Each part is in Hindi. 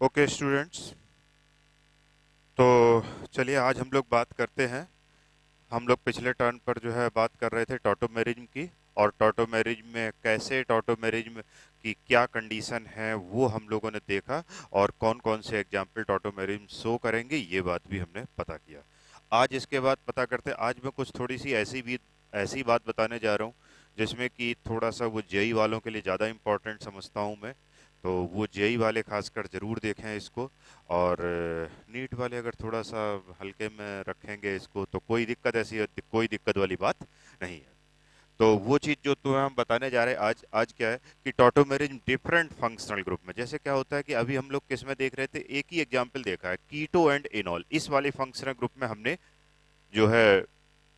ओके स्टूडेंट्स, तो चलिए आज हम लोग बात करते हैं। हम लोग पिछले टर्न पर जो है बात कर रहे थे टॉटोमेरिज्म की, और टॉटोमेरिज्म में कैसे टॉटोमेरिज्म की क्या कंडीशन है वो हम लोगों ने देखा, और कौन कौन से एग्जाम्पल टॉटोमेरिज्म शो करेंगे ये बात भी हमने पता किया। आज इसके बाद पता करते, आज मैं कुछ थोड़ी सी ऐसी बात बताने जा रहा हूँ जिसमें कि थोड़ा सा वो जेई वालों के लिए ज़्यादा इम्पोर्टेंट समझता हूँ मैं। तो वो जेई वाले खासकर ज़रूर देखें इसको, और नीट वाले अगर थोड़ा सा हल्के में रखेंगे इसको तो कोई दिक्कत वाली बात नहीं है। तो वो चीज़ जो तुम्हें हम बताने जा रहे हैं आज आज क्या है कि टॉटोमेरिज्म डिफरेंट फंक्शनल ग्रुप में, जैसे क्या होता है कि अभी हम लोग किस में देख रहे थे, एक ही एग्जांपल देखा है, कीटो एंड इनॉल। इस वाली फंक्शनल ग्रुप में हमने जो है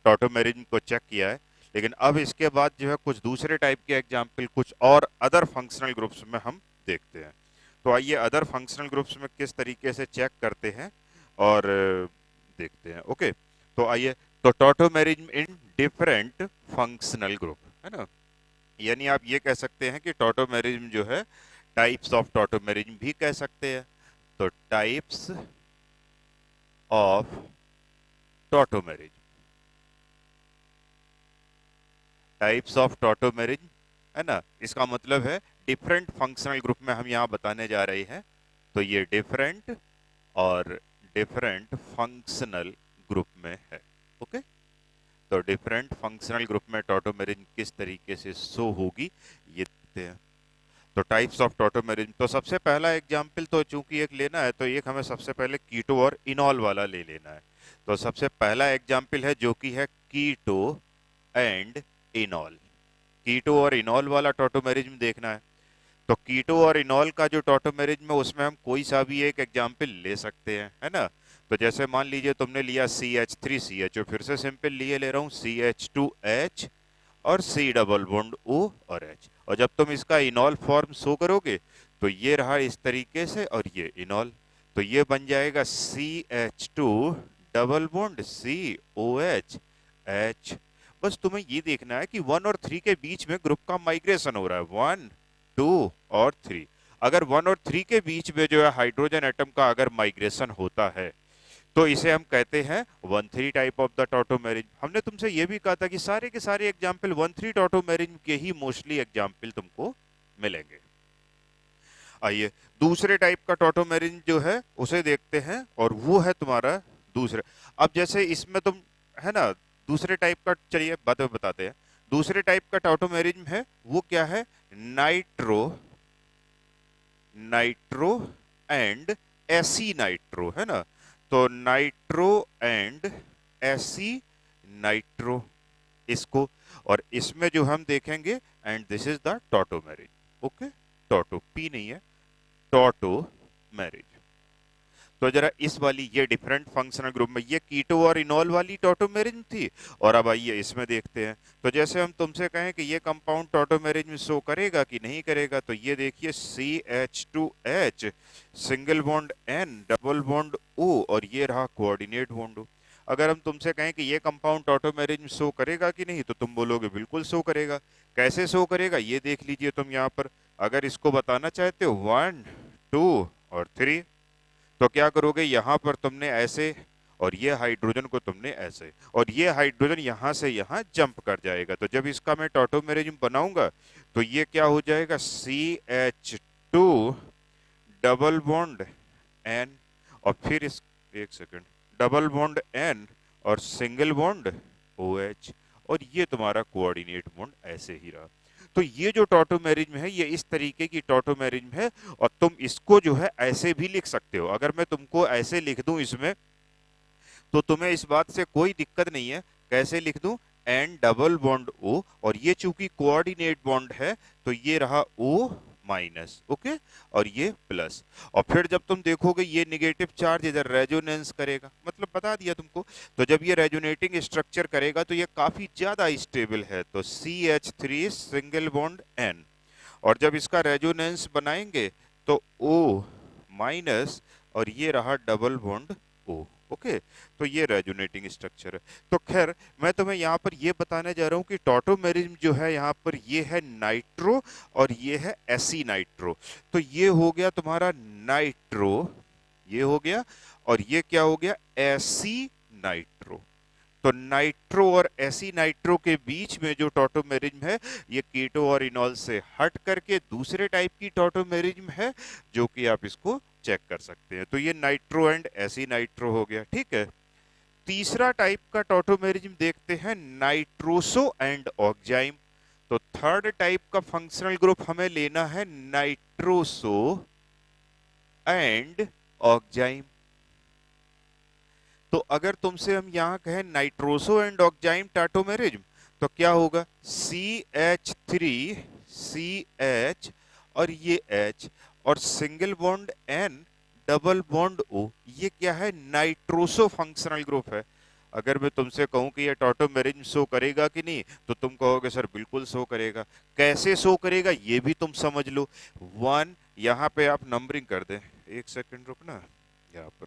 टॉटोमेरिज्म को चेक किया है। लेकिन अब इसके बाद जो है कुछ दूसरे टाइप के एग्जाम्पल, कुछ और अदर फंक्शनल ग्रुप्स में हम देखते हैं। तो आइए अदर फंक्शनल ग्रुप्स में किस तरीके से चेक करते हैं और देखते हैं। ओके, तो आइए, तो tautomerism in different functional group, है ना। यानी आप ये कह सकते हैं कि टॉटोमेरिज्म जो है, टाइप्स ऑफ टॉटोमेरिज्म भी कह सकते हैं। तो types of tautomerism, types of tautomerism, है ना, इसका मतलब है डिफरेंट फंक्शनल ग्रुप में हम यहाँ बताने जा रहे हैं। तो ये डिफरेंट और डिफरेंट फंक्शनल ग्रुप में है। ओके, तो डिफरेंट फंक्शनल ग्रुप में टॉटोमेरिज्म किस तरीके से शो होगी ये देखते हैं। तो टाइप्स ऑफ टॉटोमेरिज्म, तो सबसे पहला एग्जाम्पल तो चूंकि एक लेना है तो एक हमें सबसे पहले कीटो और इनॉल वाला ले लेना है। तो सबसे पहला एग्जाम्पल है जो कि है कीटो एंड इनॉल। कीटो और इनॉल वाला टॉटोमेरिज्म देखना है। तो कीटो और इनॉल का जो टॉटोमेरिज्म है उसमें हम कोई सा भी एक एग्जाम्पल ले सकते हैं, है ना। तो जैसे मान लीजिए तुमने लिया CH3CH, फिर से सिंपल लिए ले रहा हूँ CH2H और C डबल बॉन्ड O और H। और जब तुम इसका इनॉल फॉर्म शो करोगे तो ये रहा इस तरीके से, और ये इनॉल। तो ये बन जाएगा CH2 double bond COH H। बस तुम्हें ये देखना है कि 1 और 3 के बीच में ग्रुप का माइग्रेशन हो रहा है, 1, 2 और 3। अगर 1 और 3 के बीच में जो है हाइड्रोजन एटम का अगर माइग्रेशन होता है तो इसे हम कहते हैं 1,3 टाइप ऑफ द टॉटोमेरिज्म। हमने तुमसे यह भी कहा था कि सारे के सारे एग्जाम्पल 1,3 टॉटोमेरिज्म के ही मोस्टली एग्जाम्पल तुमको मिलेंगे। आइए दूसरे टाइप का टॉटोमेरिज्म जो है उसे देखते हैं, और वो है तुम्हारा दूसरे। अब जैसे इसमें तुम, है ना, दूसरे टाइप का, चलिए बाद में बताते हैं। दूसरे टाइप का टॉटोमेरिज्म है वो क्या है, nitro nitro and aci nitro, है ना। तो नाइट्रो एंड एसी नाइट्रो, इसको, और इसमें जो हम देखेंगे, and this is the tautomerism. Okay, टॉटो पी नहीं है, टॉटोमेरिज। तो जरा इस वाली ये डिफरेंट फंक्शनल ग्रुप में ये कीटो और इनॉल वाली टॉटोमेरिज्म थी, और अब आइए इसमें देखते हैं। तो जैसे हम तुमसे कहें कि ये कंपाउंड टॉटोमेरिज्म शो करेगा कि नहीं करेगा, तो ये देखिए CH2H single bond N double bond O, और ये रहा कोऑर्डिनेट बॉन्ड O। अगर हम तुमसे कहें कि ये कंपाउंड टॉटोमेरिज्म शो करेगा कि नहीं, तो तुम बोलोगे बिल्कुल शो करेगा। कैसे शो करेगा ये देख लीजिए तुम यहाँ पर। अगर इसको बताना चाहते हो 1, 2 और 3, तो क्या करोगे, यहां पर तुमने ऐसे, और ये हाइड्रोजन को तुमने ऐसे, और ये हाइड्रोजन यहां से यहां जंप कर जाएगा। तो जब इसका मैं टॉटोमेरिज्म बनाऊंगा तो ये क्या हो जाएगा, CH2 डबल बॉन्ड N, और फिर इस, एक सेकंड, डबल बॉन्ड N और सिंगल बॉन्ड OH, और ये तुम्हारा कोऑर्डिनेट बॉन्ड ऐसे ही रहा। तो ये जो टॉटोमेरिज्म है ये इस तरीके की टॉटोमेरिज्म है, और तुम इसको जो है ऐसे भी लिख सकते हो। अगर मैं तुमको ऐसे लिख दूं इसमें, तो तुम्हें इस बात से कोई दिक्कत नहीं है। कैसे लिख दूं, N डबल बॉन्ड O, और ये चूंकि कोऑर्डिनेट बॉन्ड है तो ये रहा O माइनस, ओके, और ये प्लस। और फिर जब तुम देखोगे ये निगेटिव चार्ज इधर रेजोनेंस करेगा, मतलब बता दिया तुमको। तो जब ये रेजोनेटिंग स्ट्रक्चर करेगा तो ये काफी ज्यादा स्टेबल है, तो CH3 सिंगल बॉन्ड N। और जब इसका रेजोनेंस बनाएंगे तो O माइनस, और ये रहा डबल बॉन्ड O। ओके, तो ये रेजोनेटिंग स्ट्रक्चर है। तो खैर मैं तुम्हें यहाँ पर ये बताने जा रहा हूँ कि टॉटोमेरिज्म जो है यहाँ पर ये है नाइट्रो और ये है एसी नाइट्रो। तो ये हो गया तुम्हारा नाइट्रो, ये हो गया, और ये क्या हो गया, एसी नाइट्रो। तो नाइट्रो और एसी नाइट्रो के बीच में जो टॉटोमेरिज्म है ये कीटो और इनॉल से हट करके दूसरे टाइप की टॉटोमेरिज्म है, जो कि आप इसको चेक कर सकते हैं। तो ये नाइट्रो एंड एसी नाइट्रो हो गया, ठीक है। तीसरा टाइप का टॉटोमेरिज्म देखते हैं, नाइट्रोसो एंड ऑक्जाइम। तो थर्ड टाइप का फंक्शनल ग्रुप हमें लेना है नाइट्रोसो एंड ऑक्जाइम। तो अगर तुमसे हम यहां कहें नाइट्रोसो एंड ऑक्जाइम टॉटोमेरिज्म, तो क्या होगा, CH3CH और ये H और single bond N double bond O, ये क्या है, नाइट्रोसो फंक्शनल ग्रुप है। अगर मैं तुमसे कहूं कि ये टॉटोमेरिज्म शो करेगा कि नहीं, तो तुम कहोगे सर बिल्कुल शो करेगा। कैसे शो करेगा ये भी तुम समझ लो। वन, यहां पे आप नंबरिंग कर दें, एक सेकंड रुकना, यहाँ पर,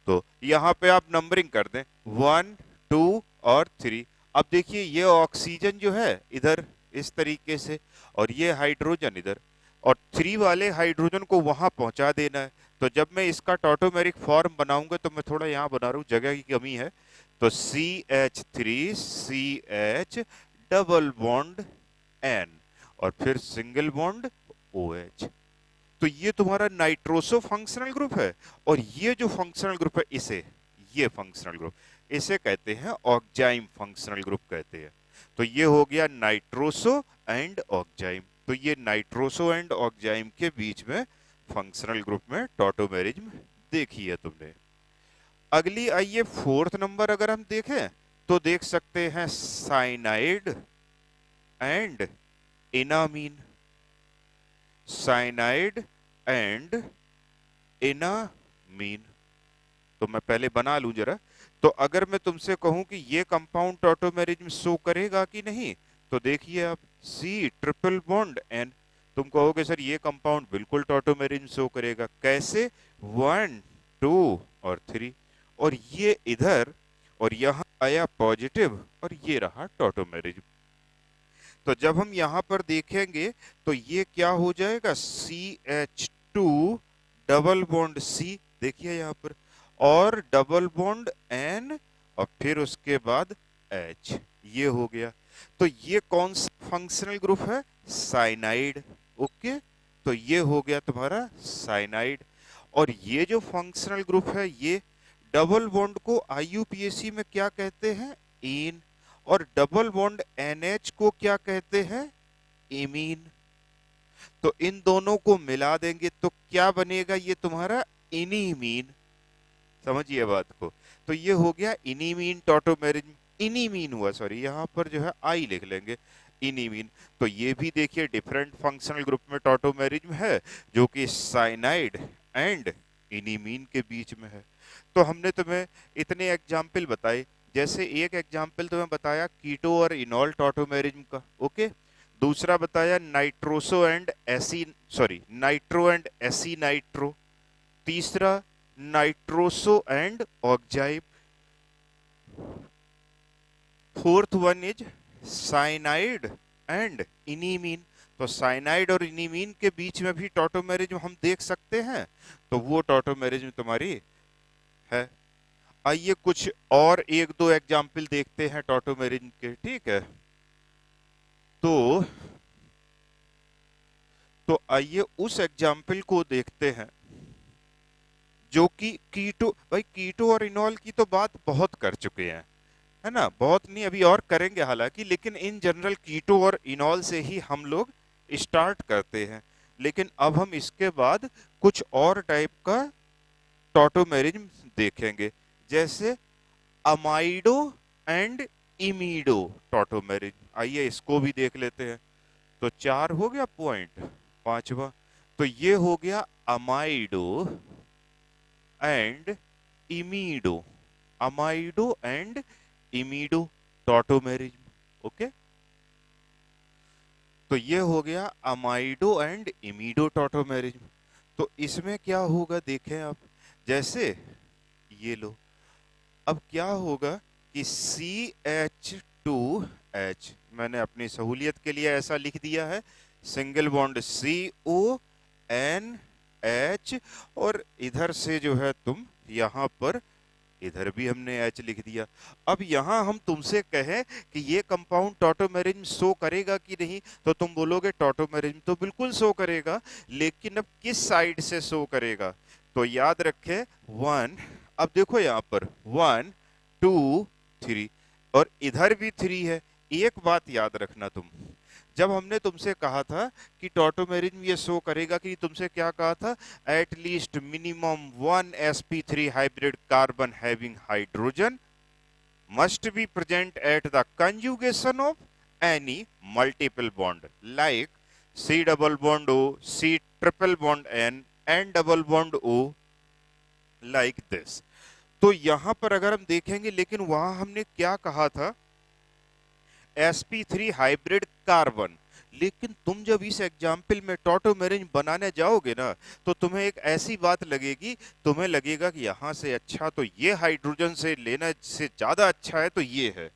तो यहां पे आप नंबरिंग कर दें 1 2 और 3। अब देखिए ये ऑक्सीजन जो है इधर इस तरीके से, और ये हाइड्रोजन इधर, और 3 वाले हाइड्रोजन को वहां पहुंचा देना है। तो जब मैं इसका टॉटोमेरिक फॉर्म बनाऊंगा, तो मैं थोड़ा यहां बना रहा हूं, जगह की कमी है, तो CH3CH डबल बॉन्ड N और फिर सिंगल बॉन्ड OH। तो ये तुम्हारा नाइट्रोसो फंक्शनल ग्रुप है, और ये जो फंक्शनल ग्रुप है इसे, ये फंक्शनल ग्रुप इसे कहते हैं ऑक्जाइम फंक्शनल ग्रुप कहते हैं। तो ये हो गया नाइट्रोसो एंड ऑक्जाइम। तो ये नाइट्रोसो एंड ऑक्जाइम के बीच में फंक्शनल ग्रुप में टॉटोमेरिज्म देखी है तुमने। अगली आइए फोर्थ नंबर अगर हम देखें, तो देख सकते हैं साइनाइड एंड एनामीन। साइनाइड एंड एनामीन, तो मैं पहले बना लूं जरा। तो अगर मैं तुमसे कहूं कि ये कंपाउंड टॉटोमेरिज्म शो करेगा कि नहीं, तो देखिए आप, C ट्रिपल बॉन्ड N, तुम कहोगे सर ये कंपाउंड बिल्कुल टॉटोमेरिज्म शो करेगा। कैसे, 1 2 और 3, और ये इधर, और यहां आया पॉजिटिव, और ये रहा टॉटोमेरिज्म। तो जब हम यहां पर देखेंगे, तो ये क्या हो जाएगा, CH2 डबल बॉन्ड C, देखिए यहां पर, और डबल बॉन्ड N, और फिर उसके बाद H, ये हो गया। तो ये कौन सा फंक्शनल ग्रुप है, साइनाइड। ओके, तो ये हो गया तुम्हारा साइनाइड। और ये जो फंक्शनल ग्रुप है, ये डबल बॉन्ड को IUPAC में क्या कहते हैं, इन, और डबल बॉन्ड NH को क्या कहते हैं, इमीन। तो इन दोनों को मिला देंगे तो क्या बनेगा, ये तुम्हारा इनीमीन। समझिए बात को। तो ये हो गया इनीमीन टॉटोमेरिज्म, इनीमीन हुआ, सॉरी यहां पर जो है आई लिख लेंगे, इनीमीन। तो ये भी देखिए डिफरेंट फंक्शनल ग्रुप में टॉटोमेरिज्म है, जो कि साइनाइड एंड इनीमीन के बीच में है। तो हमने तुम्हें इतने एग्जाम्पल बताए, जैसे एक एग्जाम्पल तुम्हें बताया कीटो और इनॉल टॉटोमेरिज्म का, ओके। दूसरा बताया nitroso and aci, sorry nitro and aci nitro. तीसरा nitroso and oxime. Fourth one is cyanide and enamine. तो साइनाइड और इनीमीन के बीच में भी टॉटोमेरिज्म हम देख सकते हैं, तो वो टॉटोमेरिज्म तुम्हारी है। आइए कुछ और एक दो एग्जाम्पल देखते हैं टॉटोमेरिज्म के, ठीक है। तो आइए उस एग्जाम्पल को देखते हैं जो कि कीटो, भाई कीटो और इनॉल की तो बात बहुत कर चुके हैं, है ना, बहुत नहीं, अभी और करेंगे हालांकि, लेकिन इन जनरल कीटो और इनॉल से ही हम लोग स्टार्ट करते हैं। लेकिन अब हम इसके बाद कुछ और टाइप का टॉटोमेरिज्म देखेंगे, जैसे अमाइडो एंड इमीडो टॉटोमेरिज्म। आइए इसको भी देख लेते हैं। तो 4 हो गया पॉइंट, पांचवा, तो ये हो गया amido and imido, amido and imido tautomerism, okay. तो ये हो गया अमाइडो एंड इमीडो टॉटोमेरिज्म। तो इसमें क्या होगा देखें आप, जैसे ये लो। अब क्या होगा कि CH2H, मैंने अपनी सहूलियत के लिए ऐसा लिख दिया है, सिंगल बॉन्ड CONH, और इधर से जो है तुम यहां पर, इधर भी हमने H लिख दिया। अब यहां हम तुमसे कहें कि ये कंपाउंड टॉटोमेरिज्म शो करेगा कि नहीं, तो तुम बोलोगे टॉटोमेरिज्म तो बिल्कुल शो करेगा, लेकिन अब किस साइड से शो करेगा? तो याद रखे 1, अब देखो यहां पर 1 2 3, और इधर भी 3 है। एक बात याद रखना तुम, जब हमने तुमसे कहा था कि टॉटोमेरिज्म ये शो करेगा कि, तुमसे क्या कहा था? At least minimum 1 sp3 hybrid carbon having hydrogen must be present at the conjugation of any multiple bond like C double bond O, C triple bond N double bond O, like this। तो यहां पर अगर हम देखेंगे, लेकिन वहां हमने क्या कहा था? sp3 hybrid carbon. लेकिन तुम जब इस एग्जाम्पल में टॉटोमेरिज्म बनाने जाओगे ना, तो तुम्हें एक ऐसी बात लगेगी, तुम्हें लगेगा कि यहां से अच्छा तो ये हाइड्रोजन से लेना से ज्यादा अच्छा है तो ये है।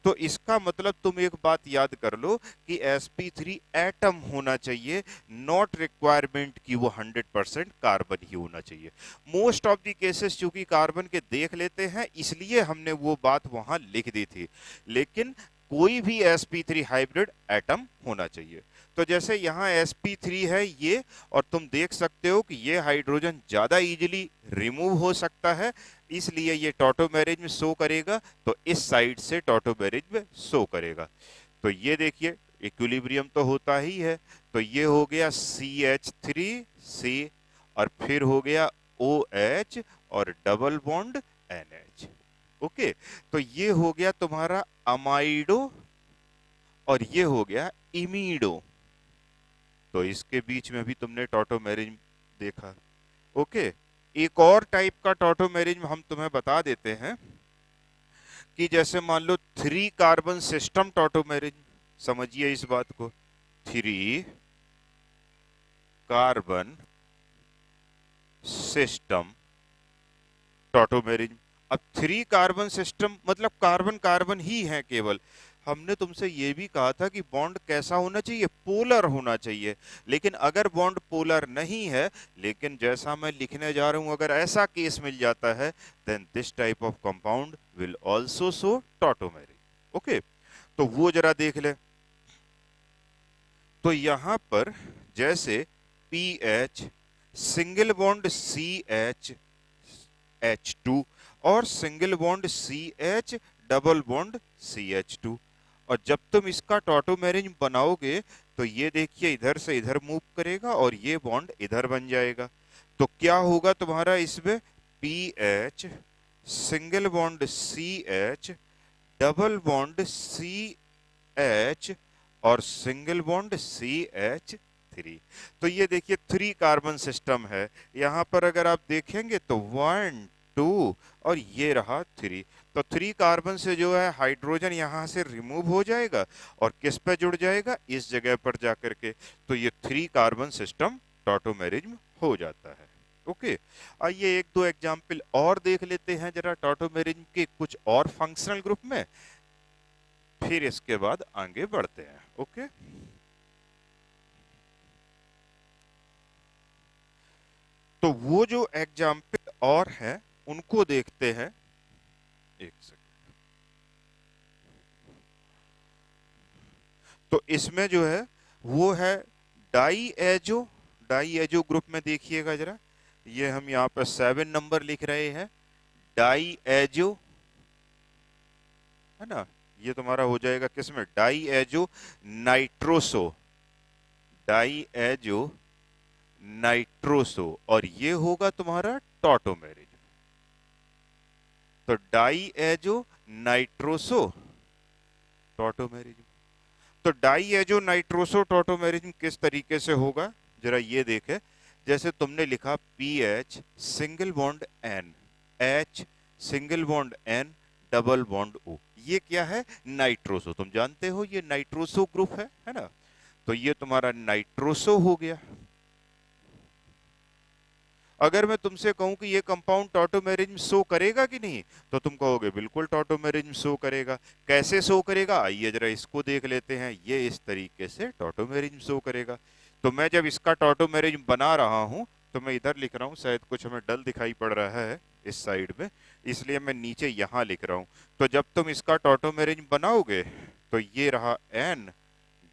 तो इसका मतलब तुम एक बात याद कर लो कि sp3 एटम होना चाहिए, नॉट रिक्वायरमेंट कि वो 100% कार्बन ही होना चाहिए। मोस्ट ऑफ द केसेस चूंकि कार्बन के देख लेते हैं, इसलिए हमने वो बात वहां लिख दी थी, लेकिन कोई भी sp3 हाइब्रिड एटम होना चाहिए। तो जैसे यहाँ sp3 है ये, और तुम देख सकते हो कि ये हाइड्रोजन ज्यादा इजीली रिमूव हो सकता है, इसलिए ये टॉटोमेरिज्म शो करेगा, तो इस साइड से टॉटोमेरिज्म शो करेगा। तो ये देखिए इक्विलिब्रियम तो होता ही है, तो ये हो गया CH3C, और फिर हो गया OH और डबल बॉन्ड NH। ओके, तो ये हो गया तुम्हारा अमाइडो, और ये हो गया इमीडो। तो इसके बीच में भी तुमने टॉटोमेरिज्म देखा। ओके, एक और टाइप का टॉटोमेरिज्म हम तुम्हें बता देते हैं कि जैसे मान लो 3 कार्बन सिस्टम टॉटोमेरिज्म। समझिए इस बात को, 3 कार्बन सिस्टम टॉटोमेरिज्म। अब 3 कार्बन सिस्टम मतलब कार्बन कार्बन ही है केवल। हमने तुमसे ये भी कहा था कि बॉन्ड कैसा होना चाहिए? पोलर होना चाहिए। लेकिन अगर बॉन्ड पोलर नहीं है, लेकिन जैसा मैं लिखने जा रहा हूं, अगर ऐसा केस मिल जाता है, then this type of compound will also show tautomerism. Okay, तो वो जरा देख ले। तो यहां पर जैसे PH सिंगल बॉन्ड CH और single bond CH double bond CH2, और जब तुम इसका टॉटोमेरिज्म बनाओगे तो ये देखिए इधर से इधर मूव करेगा और ये बॉन्ड इधर बन जाएगा। तो क्या होगा तुम्हारा इसमें? PH single bond CH double bond CH और सिंगल बॉन्ड CH3। तो ये देखिए 3 कार्बन सिस्टम है। यहां पर अगर आप देखेंगे तो 1 2 और ये रहा 3। तो 3 कार्बन से जो है हाइड्रोजन यहां से रिमूव हो जाएगा और किस पे जुड़ जाएगा? इस जगह पर जाकर के। तो ये 3 कार्बन सिस्टम टॉटोमेरिज्म हो जाता है। ओके, आइए एक दो एग्जाम्पल और देख लेते हैं जरा टॉटोमेरिज्म के कुछ और फंक्शनल ग्रुप में, फिर इसके बाद आगे बढ़ते हैं। ओके, तो वो जो एग्जाम्पल और हैं उनको देखते हैं। एक सेकंड। तो इसमें जो है वो है डाईएजो। डाईएजो ग्रुप में देखिएगा जरा, ये हम यहाँ पर 7 नंबर लिख रहे हैं। डाईएजो है ना, ये तुम्हारा हो जाएगा किसमें? डाईएजो नाइट्रोसो। डाईएजो नाइट्रोसो, और ये होगा तुम्हारा टॉटोमेरिज्म। तो डाईएजो नाइट्रोसो टॉटोमेरिज्म। तो डाईएजो नाइट्रोसो टॉटोमेरिज्म किस तरीके से होगा जरा ये देखे। जैसे तुमने लिखा PH single bond N, H single bond N double bond O, ये क्या है? नाइट्रोसो। तुम जानते हो ये नाइट्रोसो ग्रुप है ना। तो ये तुम्हारा नाइट्रोसो हो गया। अगर मैं तुमसे कहूं कि ये कंपाउंड टॉटोमेरिज्म शो करेगा कि नहीं, तो तुम कहोगे बिल्कुल टॉटोमेरिज्म शो करेगा। कैसे शो करेगा, आइए जरा इसको देख लेते हैं। ये इस तरीके से टॉटोमेरिज्म शो करेगा। तो मैं जब इसका टॉटोमेरिज्म बना रहा हूं, तो मैं इधर लिख रहा हूं, शायद कुछ हमें डल दिखाई पड़ रहा है इस साइड में, इसलिए मैं नीचे यहां लिख रहा हूं। तो जब तुम इसका टॉटोमेरिज्म बनाओगे, तो ये रहा N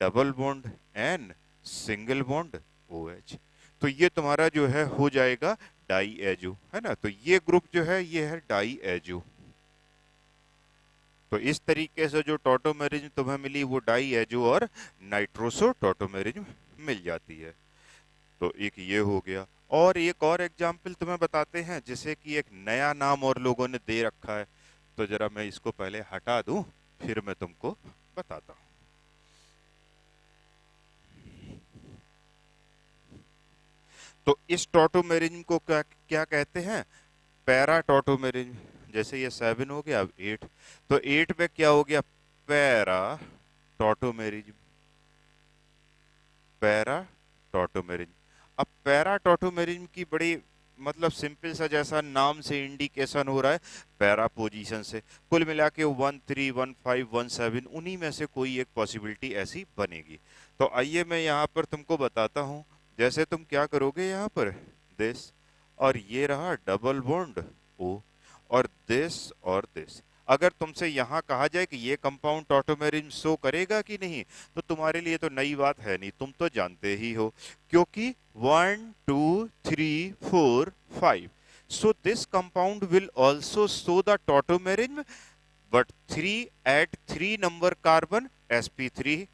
double bond N single bond O H. तो ये तुम्हारा जो है हो जाएगा डाई एजो, है ना। तो ये ग्रुप जो है ये है डाई एजो। तो इस तरीके से जो टॉटोमेरिज्म तुम्हें मिली वो डाई एजो और नाइट्रोसो टॉटोमेरिज्म मिल जाती है। तो एक ये हो गया। और एक और एग्जाम्पल तुम्हें बताते हैं, जैसे कि एक नया नाम और लोगों ने दे रखा है। तो जरा मैं इसको पहले हटा दूं, फिर मैं तुमको बताता हूं। तो इस टॉटोमेरिज्म को क्या क्या कहते हैं, पैरा टॉटोमेरिज्म। जैसे ये 7 हो गया, अब 8। तो 8 में क्या हो गया, पैरा टॉटोमेरिज्म, पैरा टॉटोमेरिज्म। अब पैरा टॉटोमेरिज्म की बड़ी मतलब सिंपल सा, जैसा नाम से इंडिकेशन हो रहा है, पैरा पोजीशन से कुल मिला के 13, 15, 17 उन्हीं में से कोई एक पॉसिबिलिटी ऐसी बनेगी। तो आइए मैं यहाँ पर तुमको बताता हूँ। जैसे तुम क्या करोगे, यहाँ पर दिस, और ये रहा डबल बॉन्ड ओ, और दिस और दिस। अगर तुमसे यहाँ कहा जाए कि ये कंपाउंड टॉटोमेरिज्म शो करेगा कि नहीं, तो तुम्हारे लिए तो नई बात है नहीं, तुम तो जानते ही हो। क्योंकि 1 2 3 4 5, so this compound will also show the tautomerism, but 3 at 3 number carbon sp3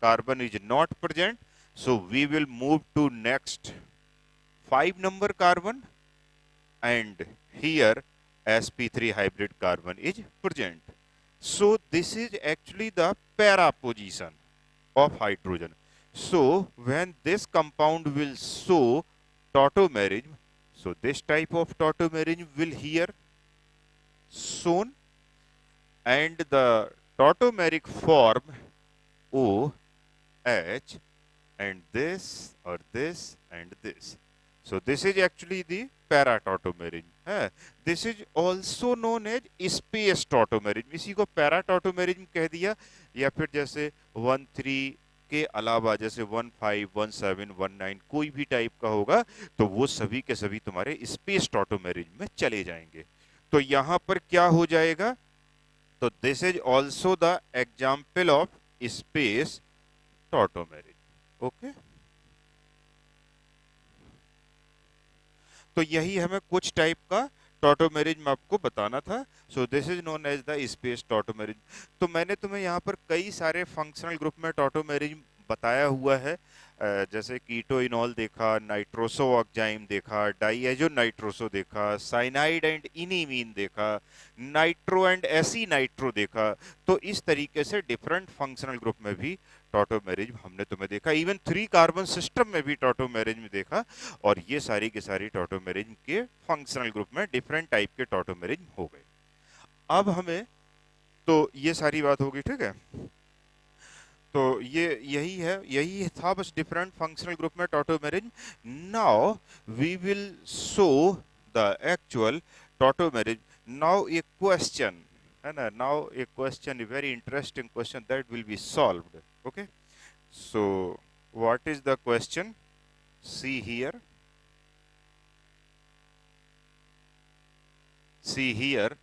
carbon is not present, so we will move to next 5 number carbon, and here sp3 hybrid carbon is present. So this is actually the para position of hydrogen. So when this compound will show tautomerism, so this type of tautomerism will here shown, and the tautomeric form OH, and this or this and this. So this is actually the para tautomerism है। This is also known as space tautomerism। इसी को para tautomerism कह दिया। या फिर जैसे 13 के अलावा जैसे 15, 17, 19 कोई भी टाइप का होगा, तो वो सभी के सभी तुम्हारे स्पेस टॉटोमेरिज्म में चले जाएंगे। तो यहां पर क्या हो जाएगा, तो this is also the example of space tautomerism. Okay, तो यही हमें कुछ टाइप का टॉटोमेरिज्म आपको बताना था। So this is known as the space tautomerism. तो मैंने तुम्हें यहाँ पर कई सारे फंक्शनल ग्रुप में टॉटोमेरिज्म बताया हुआ है। जैसे कीटोइनॉल देखा, नाइट्रोसो ऑक्जाइम देखा, डाइएजो नाइट्रोसो देखा, साइनाइड एंड इनीमीन देखा, नाइट्रो एंड एसी नाइट्रो देखा। तो इस तरीके से डिफरेंट फंक्शनल ग्रुप में भी टॉटोमेरिज्म हमने तुम्हें देखा। इवन 3 कार्बन सिस्टम में भी टॉटोमेरिज्म देखा। और ये सारी की सारी टॉटोमेरिज्म के फंक्शनल ग्रुप में डिफरेंट टाइप के टॉटोमेरिज्म हो गए। अब हमें तो ये सारी बात होगी, ठीक है। तो ये यही था बस डिफरेंट फंक्शनल ग्रुप में tautomerism. Now we will show the actual tautomerism. Now a question है ना, now a question, a very interesting question that will be solved. Okay, so what is the question, see here, see here,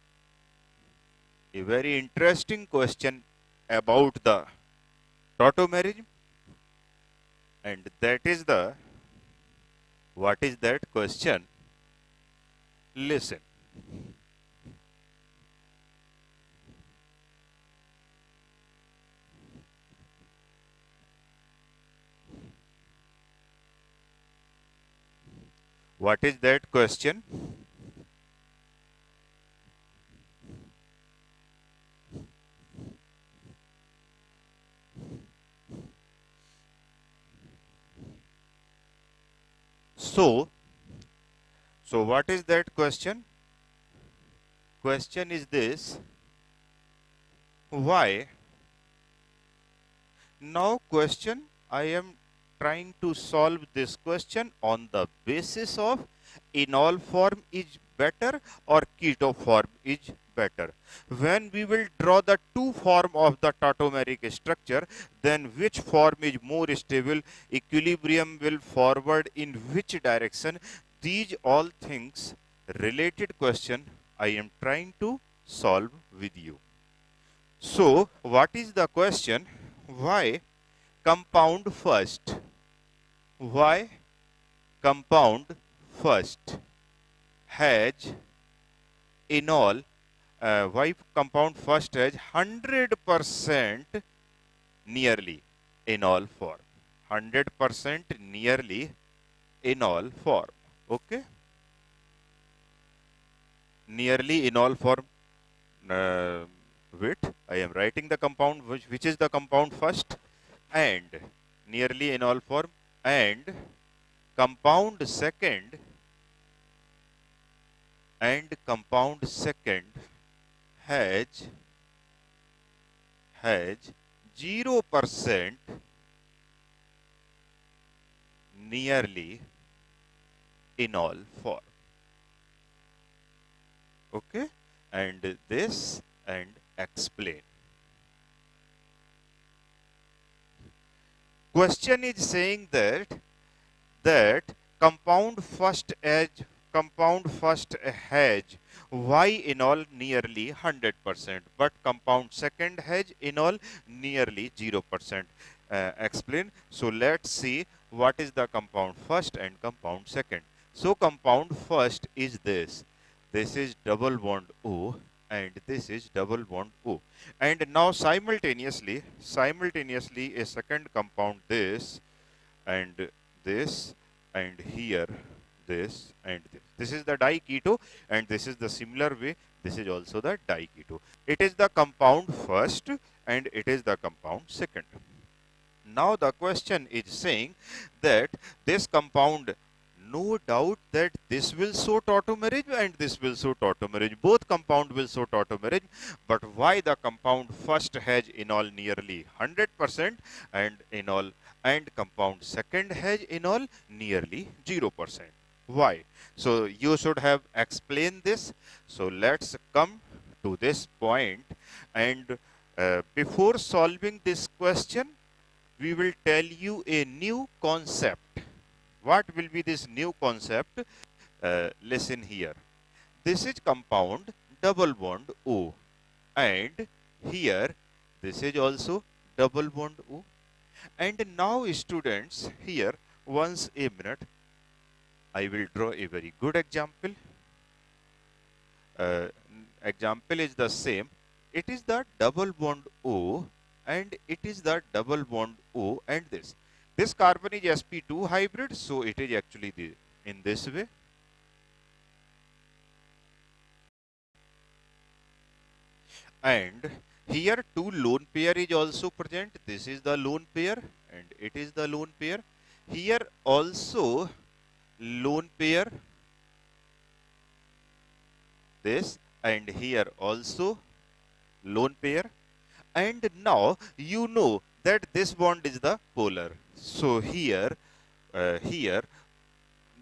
a very interesting question about the tautomerism, and that is the, what is that question, listen. What is that question? So what is that question? Question is this: why? Now question, I am trying to solve this question on the basis of enol form is better or keto form is better? When we will draw the two form of the tautomeric structure, then which form is more stable? Equilibrium will forward in which direction? These all things related question I am trying to solve with you. So, what is the question? Why compound first? Why compound first has enol? Why compound first has 100% nearly enol form? 100% nearly enol form. Okay? Nearly enol form. Uh, Wait, I am writing the compound, which is the compound first, and nearly enol form, and compound second, has 0% nearly enol form. Okay, and this and explain. Question is saying that compound first hedge why enol nearly 100%, but compound second hedge enol nearly 0%. Explain. So let's see what is the compound first and compound second. So compound first is this. This is double bond O and this is double bond O. And now simultaneously a second compound this and this and here this and this. This is the diketo and this is the similar way. This is also the diketo. It is the compound first and it is the compound second. Now the question is saying that this compound, no doubt that this will show tautomerage and this will show tautomerage. Both compound will show tautomerage. But why the compound first has enol nearly 100% and enol and compound second has enol nearly 0%? Why? So you should have explained this. So let's come to this point and before solving this question, we will tell you a new concept. What will be this new concept? Listen here. This is compound double bond O, and here this is also double bond O. And now students, here once a minute, I will draw a very good example. Uh, Example is the same. It is the double bond O and it is the double bond O and this. This carbon is sp2 hybrid, so it is actually in this way. And here two lone pair is also present. This is the lone pair and it is the lone pair. Here also lone pair, this, and here also lone pair. And now you know that this bond is the polar. So here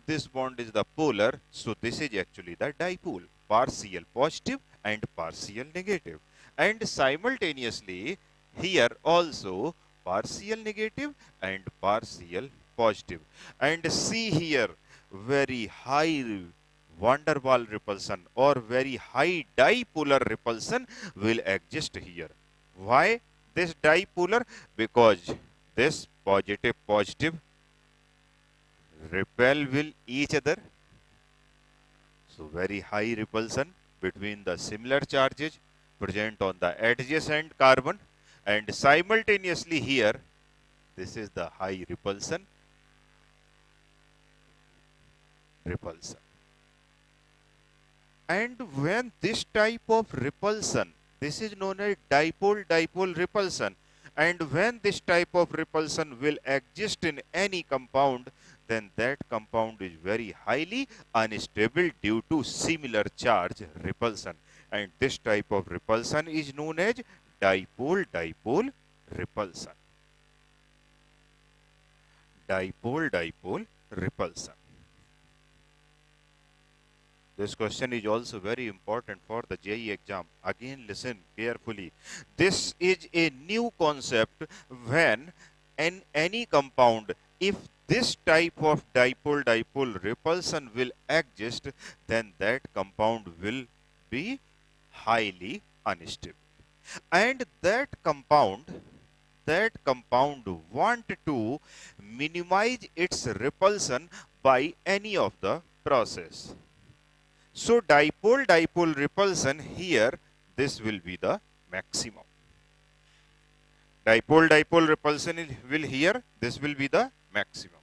this bond is the polar. So this is actually the dipole, partial positive and partial negative. And simultaneously here also partial negative and partial positive. And see here very high van der Waals repulsion or very high dipolar repulsion will exist here. Why this dipolar? Because this positive repel will each other. So very high repulsion between the similar charges present on the adjacent carbon, and simultaneously here this is the high repulsion. And when this type of repulsion, this is known as dipole repulsion, and when this type of repulsion will exist in any compound, then that compound is very highly unstable due to similar charge repulsion, and this type of repulsion is known as dipole repulsion. Dipole repulsion. This question is also very important for the JEE exam. Again, listen carefully. This is a new concept when in any compound, if this type of dipole-dipole repulsion will exist, then that compound will be highly unstable. And that compound want to minimize its repulsion by any of the process. So dipole-dipole repulsion here, this will be the maximum. Dipole-dipole repulsion will here, this will be the maximum.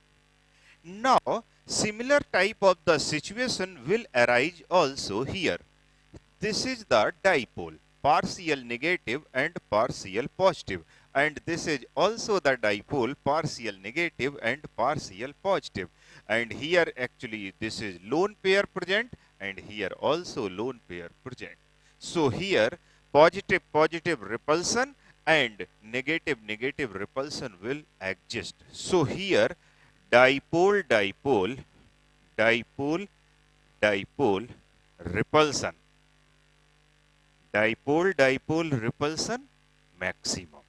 Now, similar type of the situation will arise also here. This is the dipole, partial negative and partial positive. And this is also the dipole, partial negative and partial positive. And here actually this is lone pair present, and here also lone pair present. So here positive repulsion and negative repulsion will exist. So here dipole repulsion, dipole repulsion maximum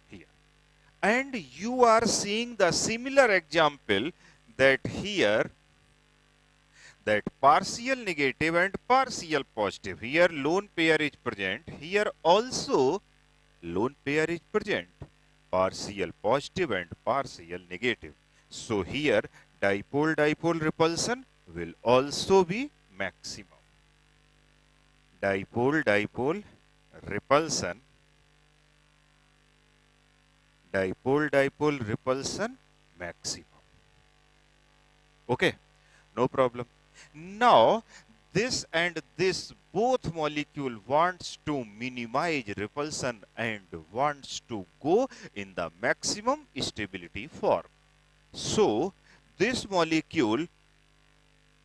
here. And you are seeing the similar example that here, that partial negative and partial positive. Here lone pair is present. Here also lone pair is present. Partial positive and partial negative. So here dipole repulsion will also be maximum. Dipole repulsion, dipole repulsion maximum. Okay, no problem. Now this and this both molecule wants to minimize repulsion and wants to go in the maximum stability form. So this molecule,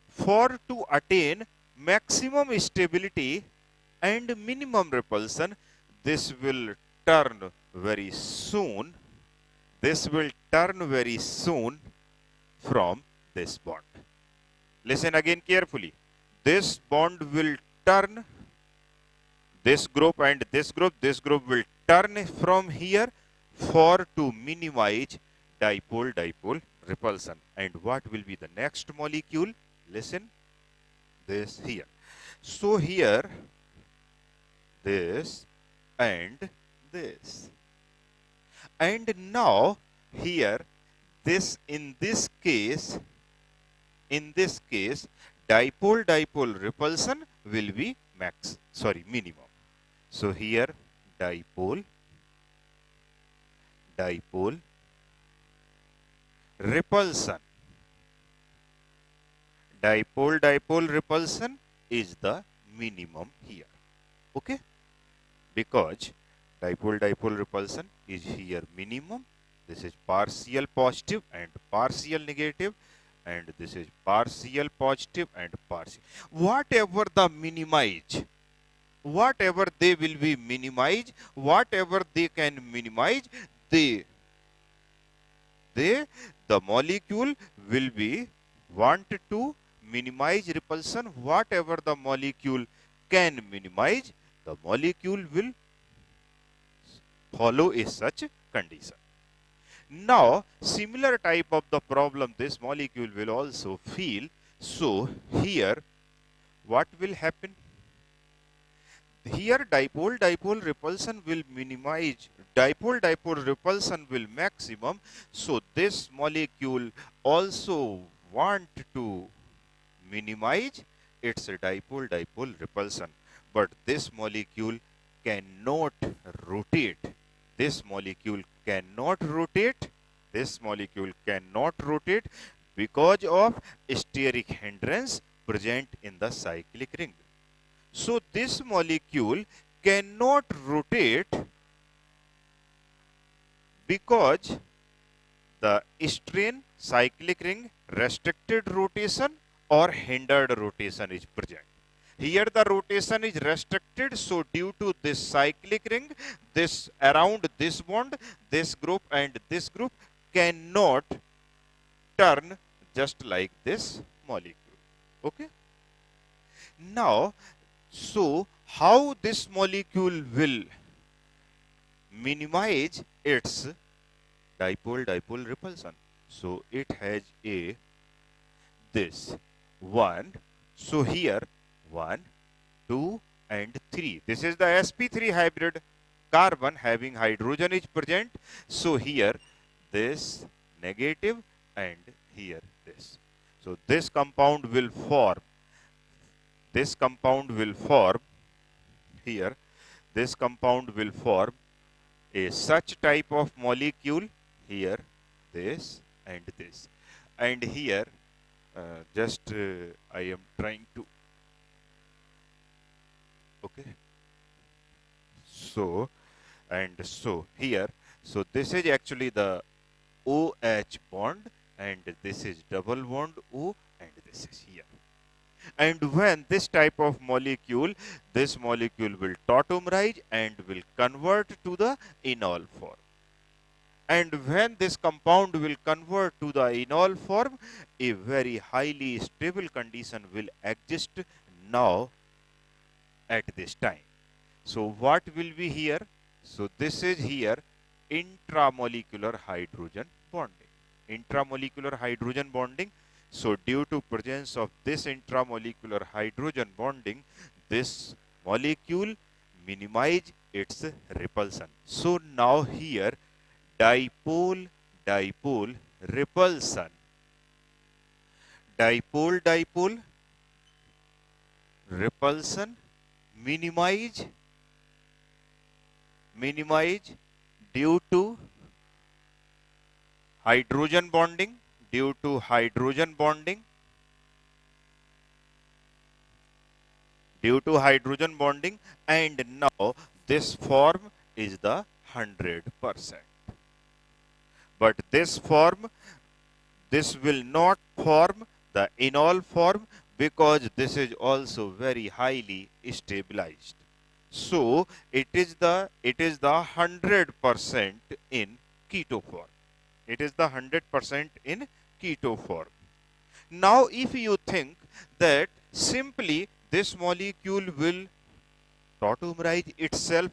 for to attain maximum stability and minimum repulsion, this will turn very soon. This will turn very soon from this bond. Listen again carefully. This bond will turn, this group and this group will turn from here for to minimize dipole repulsion. And what will be the next molecule? Listen, this here. So here, this and this. And now here, this in this case, dipole repulsion will be minimum. So here dipole repulsion, dipole repulsion is the minimum here. Okay, because dipole repulsion is here minimum. This is partial positive and partial negative, and this is partial positive and partial. Whatever the minimize, whatever they will be minimized, whatever they can minimize, the molecule will be wanted to minimize repulsion. Whatever the molecule can minimize, the molecule will follow a such condition. Now, similar type of the problem this molecule will also feel. So, here, what will happen? Here, dipole repulsion will minimize, dipole repulsion will maximum. So, this molecule also want to minimize its dipole repulsion. But this molecule cannot rotate. This molecule cannot rotate. This molecule cannot rotate because of steric hindrance present in the cyclic ring. So this molecule cannot rotate because the strain cyclic ring restricted rotation or hindered rotation is present. Here the rotation is restricted, so due to this cyclic ring, this around this bond, this group and this group cannot turn just like this molecule. Okay? Now, so how this molecule will minimize its dipole-dipole repulsion? So it has a this one. So here 1, 2 and 3. This is the sp3 hybrid carbon having hydrogen is present. So here this negative and here this. So this compound will form here, this compound will form a such type of molecule here, this and this. And here I am trying to, okay. So, and so here, so this is actually the OH bond and this is double bond O and this is here. And when this type of molecule, this molecule will tautomerize and will convert to the enol form. And when this compound will convert to the enol form, a very highly stable condition will exist now at this time. So what will be here? So this is here intramolecular hydrogen bonding. Intramolecular hydrogen bonding. So due to presence of this intramolecular hydrogen bonding, this molecule minimize its repulsion. So now here dipole-dipole repulsion. Dipole-dipole repulsion minimize due to hydrogen bonding, and now this form is the 100%. But this will not form the enol form because this is also very highly stabilized. So it is the 100% in keto form. It is the 100% in keto form. Now if you think that simply this molecule will tautomerize itself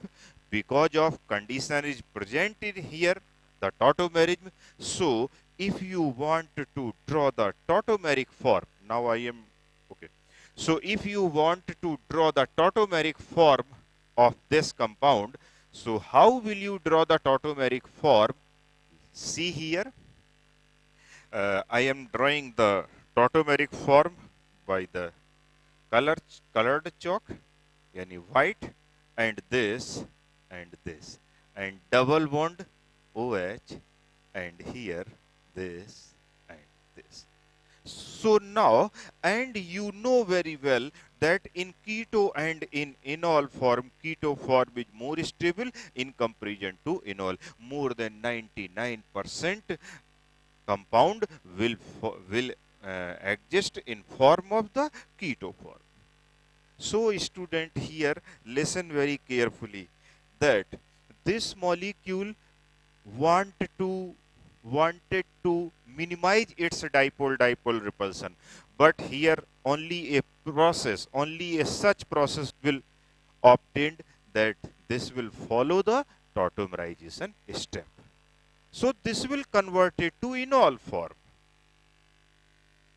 because of condition is present in here, the tautomerism. So if you want to draw the tautomeric form, now I am okay. So if you want to draw the tautomeric form of this compound, so how will you draw the tautomeric form? See here, I am drawing the tautomeric form by the colored chalk, yani white, and this and double bond OH, and here this and this. So now, and you know very well that in keto and in enol form, keto form is more stable in comparison to enol. More than 99% compound will exist in form of the keto form. So student, here listen very carefully that this molecule wanted to minimize its dipole-dipole repulsion, but here only a such process will obtained that this will follow the tautomerization step. So this will convert it to enol form.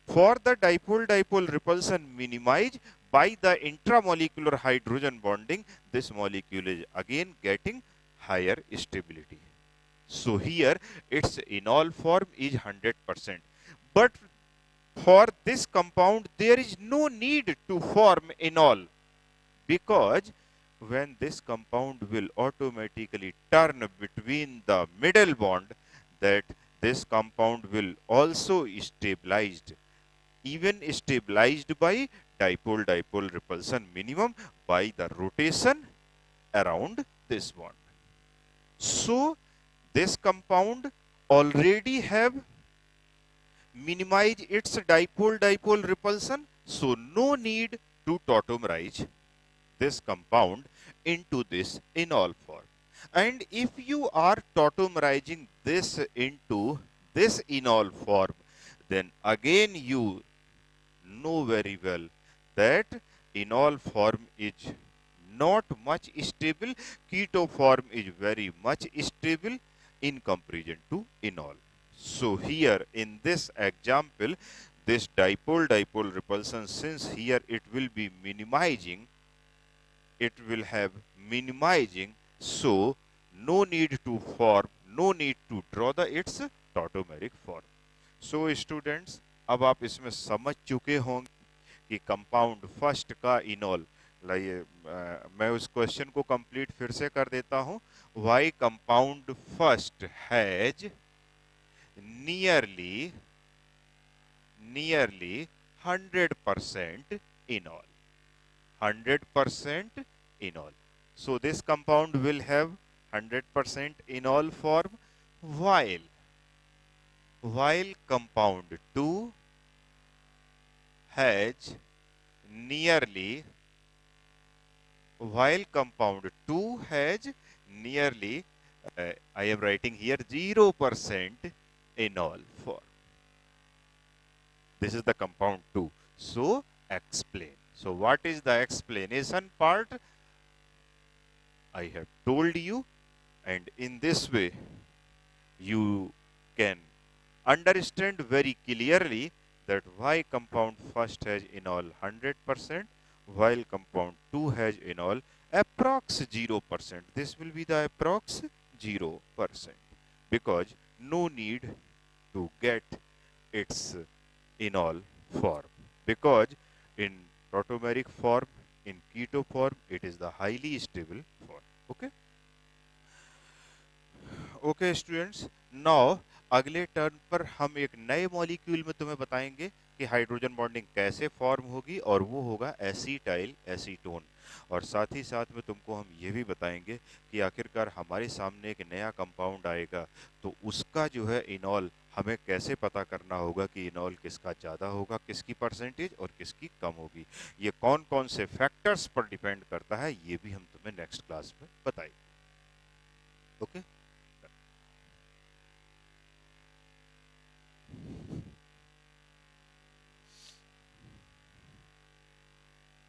For the dipole-dipole repulsion minimized by the intramolecular hydrogen bonding, this molecule is again getting higher stability. So here its enol form is 100%. But for this compound there is no need to form enol, because when this compound will automatically turn between the middle bond, that this compound will also stabilized, even stabilized by dipole-dipole repulsion minimum by the rotation around this bond. So this compound already have minimized its dipole-dipole repulsion, so no need to tautomerize this compound into this enol form. And if you are tautomerizing this into this enol form, then again you know very well that enol form is not much stable, keto form is very much stable in comparison to enol. So here in this example, this dipole repulsion, since here it will be minimizing, it will have minimizing, so no need to form, no need to draw the its tautomeric form. So students, अब आप इसमें समझ चुके होंगे कि कंपाउंड फर्स्ट का इनॉल, लाइए मैं उस क्वेश्चन को कंप्लीट फिर से कर देता हूं. Y compound first has nearly nearly 100% enol, 100% enol. So this compound will have 100% enol form, while compound 2 has nearly while compound 2 has nearly I am writing here 0% enol form. This is the compound 2. So explain. So what is the explanation part? I have told you, and in this way you can understand very clearly that why compound first has enol 100%, while compound 2 has enol approx 0%. This will be the approx 0%, because no need to get its enol form, because in tautomeric form, in keto form, it is the highly stable form. Okay. Okay students, now अगले टर्न पर हम एक नए मॉलिक्यूल में तुम्हें बताएंगे कि हाइड्रोजन बॉन्डिंग कैसे फॉर्म होगी, और वो होगा एसीटाइल एसीटोन. और साथ ही साथ में तुमको हम ये भी बताएंगे कि आखिरकार हमारे सामने एक नया कंपाउंड आएगा, तो उसका जो है इनॉल हमें कैसे पता करना होगा कि इनॉल किसका ज़्यादा होगा, किसकी परसेंटेज और किसकी कम होगी. ये कौन कौन से फैक्टर्स पर डिपेंड करता है, ये भी हम तुम्हें नेक्स्ट क्लास में बताएंगे. ओके.